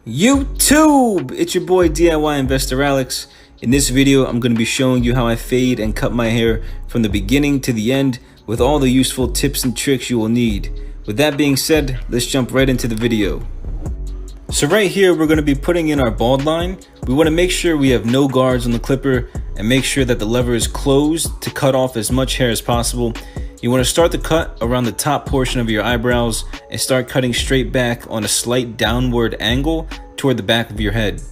YouTube! It's your boy DIY Investor Alex. In this video, I'm going to be showing you how I fade and cut my hair from the beginning to the end with all the useful tips and tricks you will need. With that being said, let's jump right into the video. So right here, we're going to be putting in our bald line. We want to make sure we have no guards on the clipper and make sure that the lever is closed to cut off as much hair as possible. You want to start the cut around the top portion of your eyebrows and start cutting straight back on a slight downward angle toward the back of your head.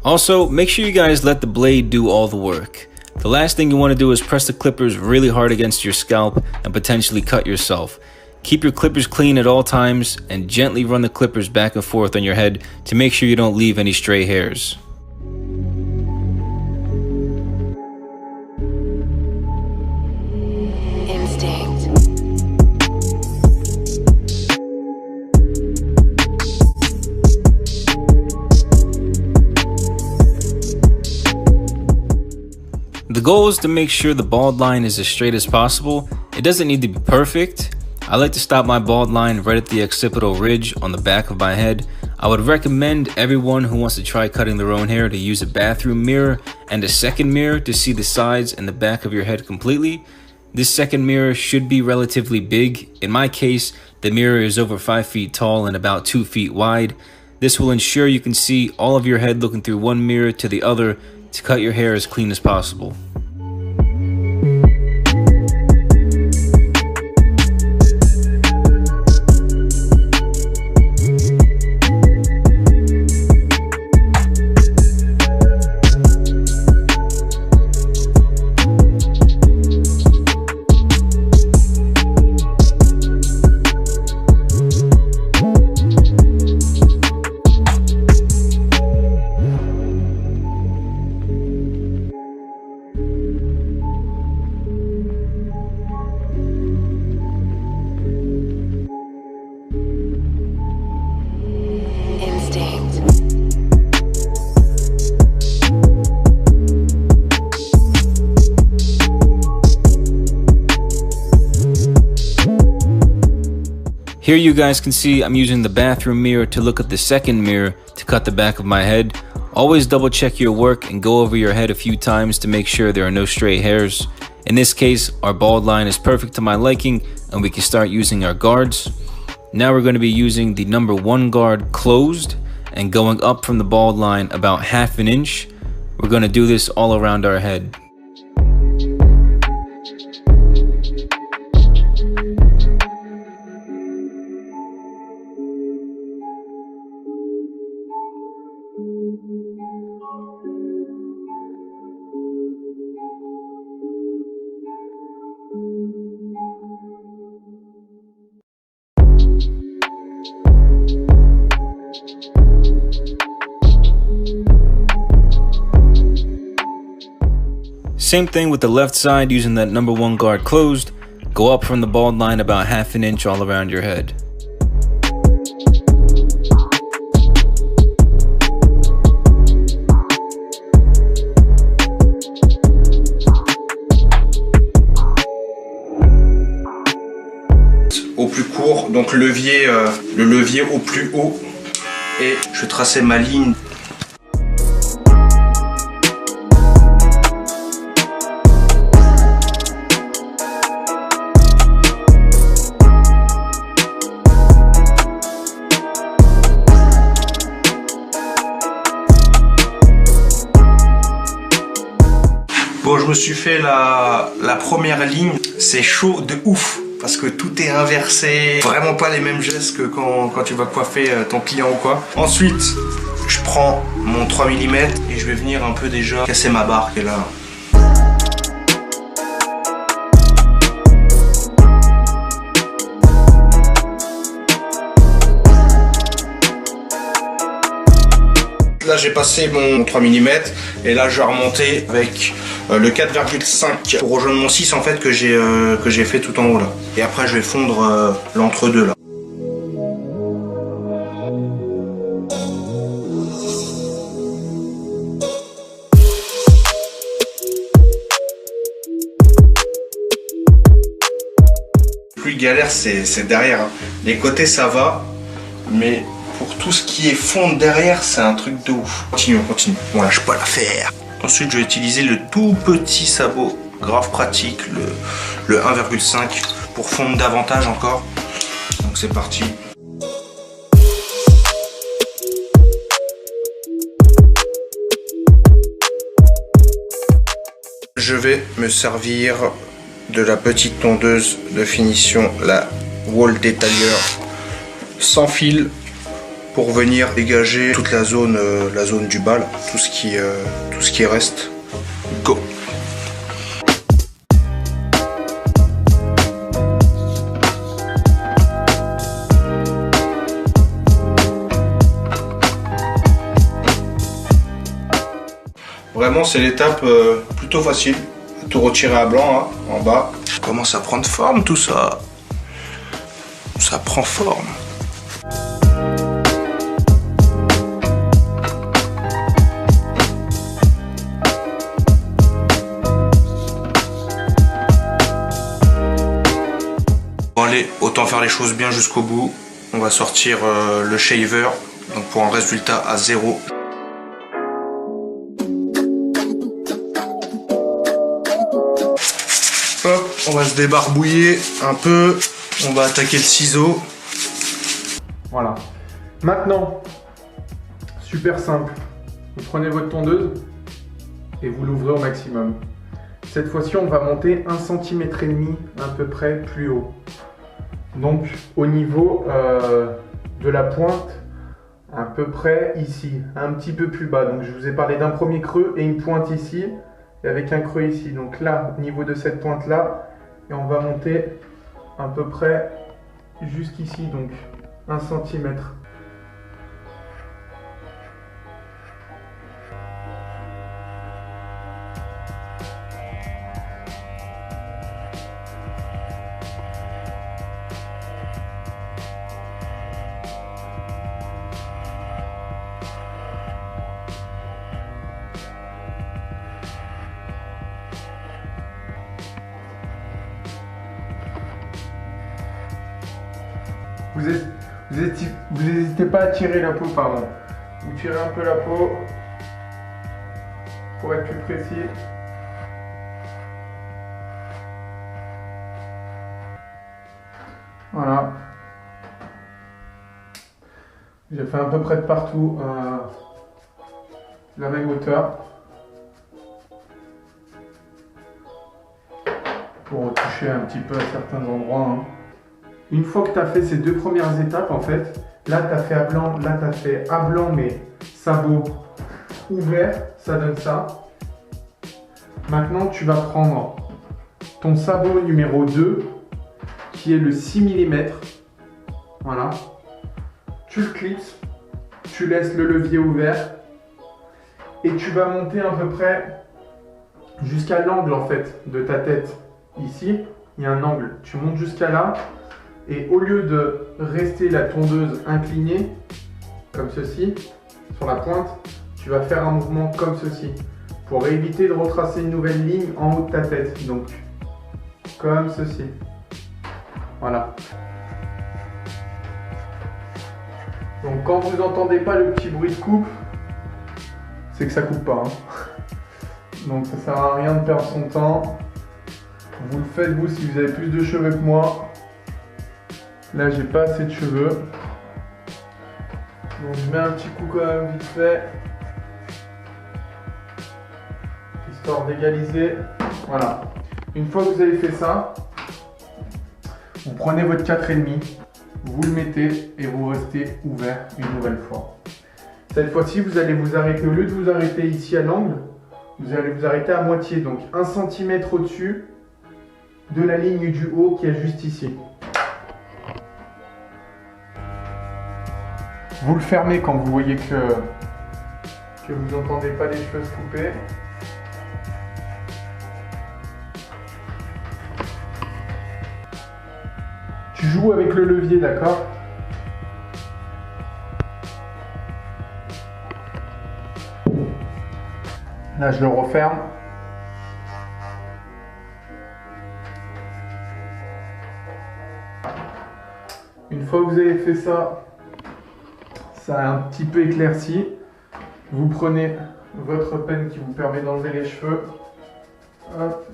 Also, make sure you guys let the blade do all the work. The last thing you want to do is press the clippers really hard against your scalp and potentially cut yourself. Keep your clippers clean at all times and gently run the clippers back and forth on your head to make sure you don't leave any stray hairs. The goal is to make sure the bald line is as straight as possible. It doesn't need to be perfect. I like to stop my bald line right at the occipital ridge on the back of my head. I would recommend everyone who wants to try cutting their own hair to use a bathroom mirror and a second mirror to see the sides and the back of your head completely. This second mirror should be relatively big. In my case, the mirror is over 5 feet tall and about 2 feet wide. This will ensure you can see all of your head looking through one mirror to the other to cut your hair as clean as possible. Here you guys can see I'm using the bathroom mirror to look at the second mirror to cut the back of my head. Always double check your work and go over your head a few times to make sure there are no stray hairs. In this case, our bald line is perfect to my liking and we can start using our guards. Now we're going to be using the number 1 guard closed and going up from the bald line about 1/2 inch. We're going to do this all around our head. Same thing with the left side, using that number 1 guard closed. Go up from the bald line about 1/2 inch all around your head. Au plus court, donc le levier au plus haut, et je traçais ma ligne. Bon, je me suis fait la première ligne, c'est chaud de ouf parce que tout est inversé, vraiment pas les mêmes gestes que quand tu vas coiffer ton client ou quoi. Ensuite, je prends mon 3 mm et je vais venir un peu déjà casser ma barre qui est là. Là j'ai passé mon 3 mm et là je vais remonter avec le 4,5 pour rejoindre mon 6 en fait que j'ai fait tout en haut là. Et après je vais fondre l'entre-deux là. plus galère c'est derrière. Les côtés ça va, mais pour pour tout ce qui est fonte derrière, c'est un truc de ouf. Continue, on continue. On lâche pas l'affaire. Ensuite, je vais utiliser le tout petit sabot, grave pratique, le 1,5 pour fondre davantage encore. Donc c'est parti. Je vais me servir de la petite tondeuse de finition, la Wall Detailer sans fil, pour venir dégager toute la zone du bas, là, tout ce qui reste. Go! Vraiment, c'est l'étape plutôt facile. Tout retirer à blanc, hein, en bas. Ça commence à prendre forme tout ça. Ça prend forme. Bon allez, autant faire les choses bien jusqu'au bout. On va sortir le shaver, donc pour un résultat à 0. Hop, on va se débarbouiller un peu. On va attaquer le ciseau. Voilà. Maintenant, super simple. Vous prenez votre tondeuse et vous l'ouvrez au maximum. Cette fois-ci, on va monter 1,5 cm à peu près plus haut. Donc, au niveau de la pointe, à peu près ici, un petit peu plus bas. Donc, je vous ai parlé d'un premier creux et une pointe ici, et avec un creux ici. Donc là, au niveau de cette pointe-là, et on va monter à peu près jusqu'ici, donc 1 cm. Vous n'hésitez pas à tirer la peau, pardon. Vous tirez un peu la peau pour être plus précis. Voilà. J'ai fait à peu près de partout la même hauteur pour retoucher un petit peu à certains endroits. Hein. Une fois que tu as fait ces deux premières étapes, en fait, là tu as fait à blanc, là tu as fait à blanc, mais sabot ouvert, ça donne ça. Maintenant, tu vas prendre ton sabot numéro 2, qui est le 6 mm. Voilà. Tu le clipses, tu laisses le levier ouvert et tu vas monter à peu près jusqu'à l'angle en fait de ta tête. Ici, il y a un angle. Tu montes jusqu'à là. Et au lieu de rester la tondeuse inclinée, comme ceci, sur la pointe, tu vas faire un mouvement comme ceci, pour éviter de retracer une nouvelle ligne en haut de ta tête. Donc, comme ceci. Voilà. Donc, quand vous n'entendez pas le petit bruit de coupe, c'est que ça coupe pas. Hein. Donc, ça sert à rien de perdre son temps. Vous le faites vous si vous avez plus de cheveux que moi. Là, j'ai pas assez de cheveux. Donc, je mets un petit coup quand même vite fait. Histoire d'égaliser. Voilà. Une fois que vous avez fait ça, vous prenez votre 4,5, vous le mettez et vous restez ouvert une nouvelle fois. Cette fois-ci, vous allez vous arrêter. Au lieu de vous arrêter ici à l'angle, vous allez vous arrêter à moitié. Donc, 1 cm au-dessus de la ligne du haut qui est juste ici. Vous le fermez quand vous voyez que vous n'entendez pas les cheveux se couper. Tu joues avec le levier, d'accord? Là, je le referme. Une fois que vous avez fait ça, ça a un petit peu éclairci. Vous prenez votre peigne qui vous permet d'enlever les cheveux. Hop.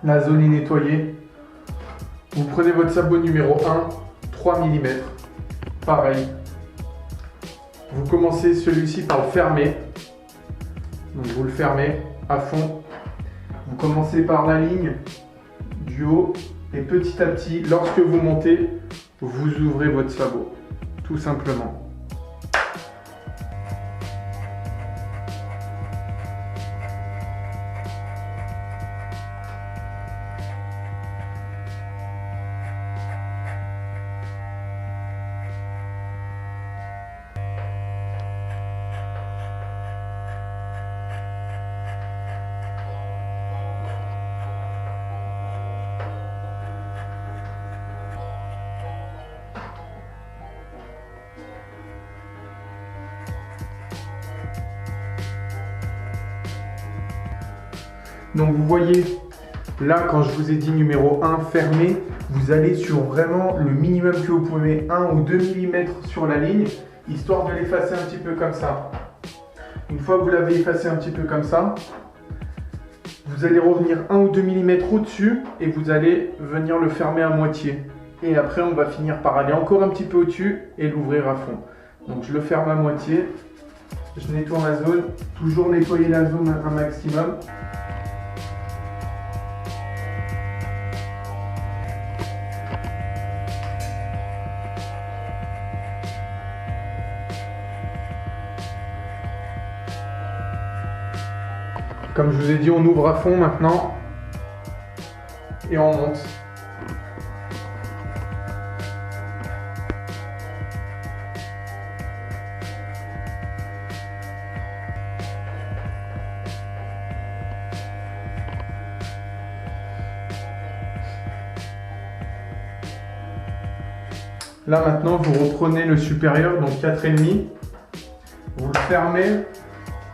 La zone est nettoyée. Vous prenez votre sabot numéro 1, 3 mm. Pareil. Vous commencez celui-ci par le fermer. Donc vous le fermez à fond. Vous commencez par la ligne du haut et petit à petit, lorsque vous montez, vous ouvrez votre sabot, tout simplement. Donc vous voyez, là quand je vous ai dit numéro 1 fermé, vous allez sur vraiment le minimum que vous pouvez, 1 ou 2 mm sur la ligne, histoire de l'effacer un petit peu comme ça. Une fois que vous l'avez effacé un petit peu comme ça, vous allez revenir 1 ou 2 mm au-dessus et vous allez venir le fermer à moitié. Et après on va finir par aller encore un petit peu au-dessus et l'ouvrir à fond. Donc je le ferme à moitié, je nettoie ma zone, toujours nettoyer la zone un maximum. Comme je vous ai dit, on ouvre à fond maintenant et on monte. Là maintenant, vous reprenez le supérieur, donc 4,5. Vous le fermez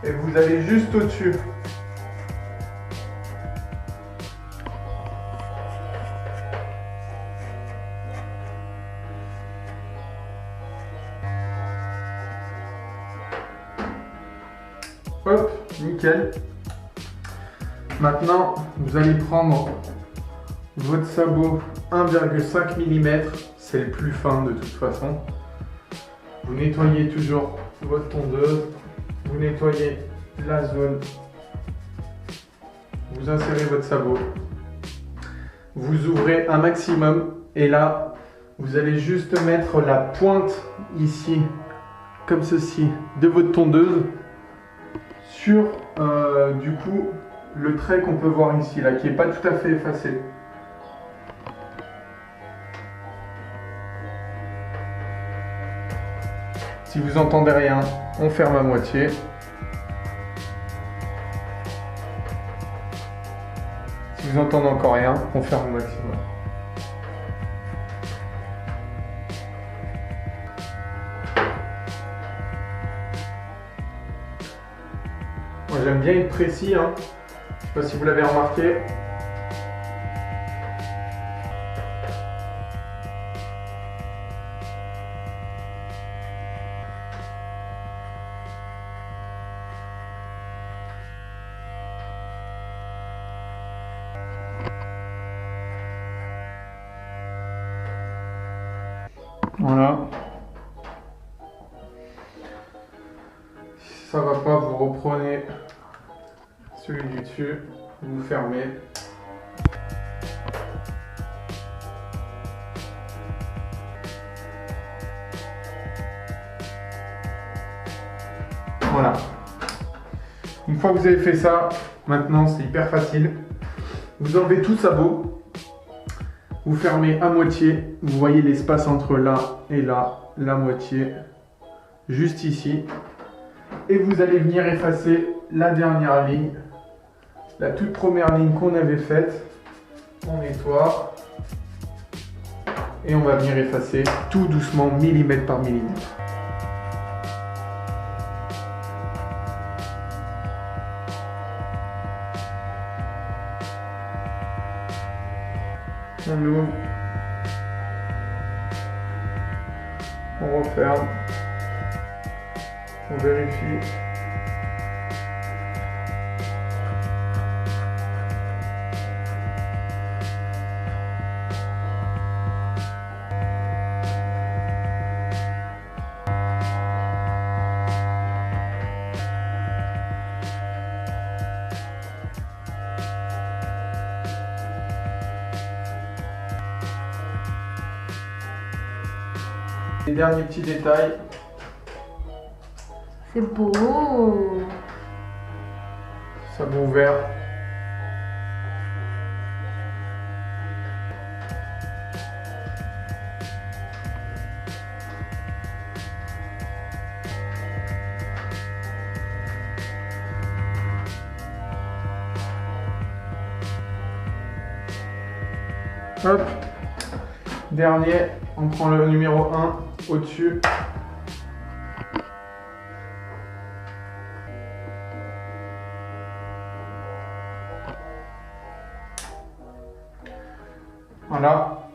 et vous allez juste au-dessus. Hop, nickel. Maintenant, vous allez prendre votre sabot 1,5 mm, c'est le plus fin de toute façon. Vous nettoyez toujours votre tondeuse, vous nettoyez la zone, vous insérez votre sabot, vous ouvrez un maximum et là, vous allez juste mettre la pointe ici, comme ceci, de votre tondeuse sur du coup le trait qu'on peut voir ici là, qui n'est pas tout à fait effacé. Si vous entendez rien, on ferme à moitié. Si vous entendez encore rien, on ferme au maximum. Moi j'aime bien être précis, hein. Je sais pas si vous l'avez remarqué. Voilà. Si ça va pas, vous reprenez celui du dessus, vous fermez. Voilà. Une fois que vous avez fait ça, maintenant c'est hyper facile. Vous enlevez tout sabot. Vous fermez à moitié, vous voyez l'espace entre là et là, la moitié, juste ici. Et vous allez venir effacer la dernière ligne, la toute première ligne qu'on avait faite. On nettoie. Et on va venir effacer tout doucement, millimètre par millimètre. On ouvre, on referme, On vérifie. Les derniers petits détails. C'est beau. Savon ouvert. Hop. Dernier, on prend le numéro 1 au-dessus. Voilà.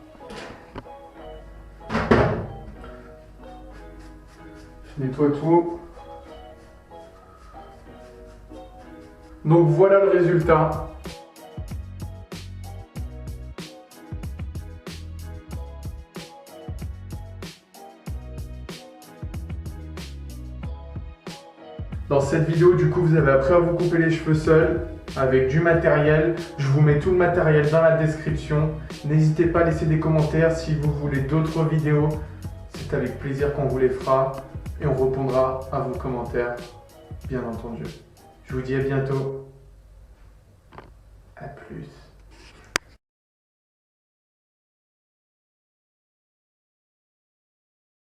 Je nettoie tout. Donc voilà le résultat. Dans cette vidéo, du coup, vous avez appris à vous couper les cheveux seul avec du matériel. Je vous mets tout le matériel dans la description. N'hésitez pas à laisser des commentaires si vous voulez d'autres vidéos. C'est avec plaisir qu'on vous les fera et on répondra à vos commentaires, bien entendu. Je vous dis à bientôt. À plus.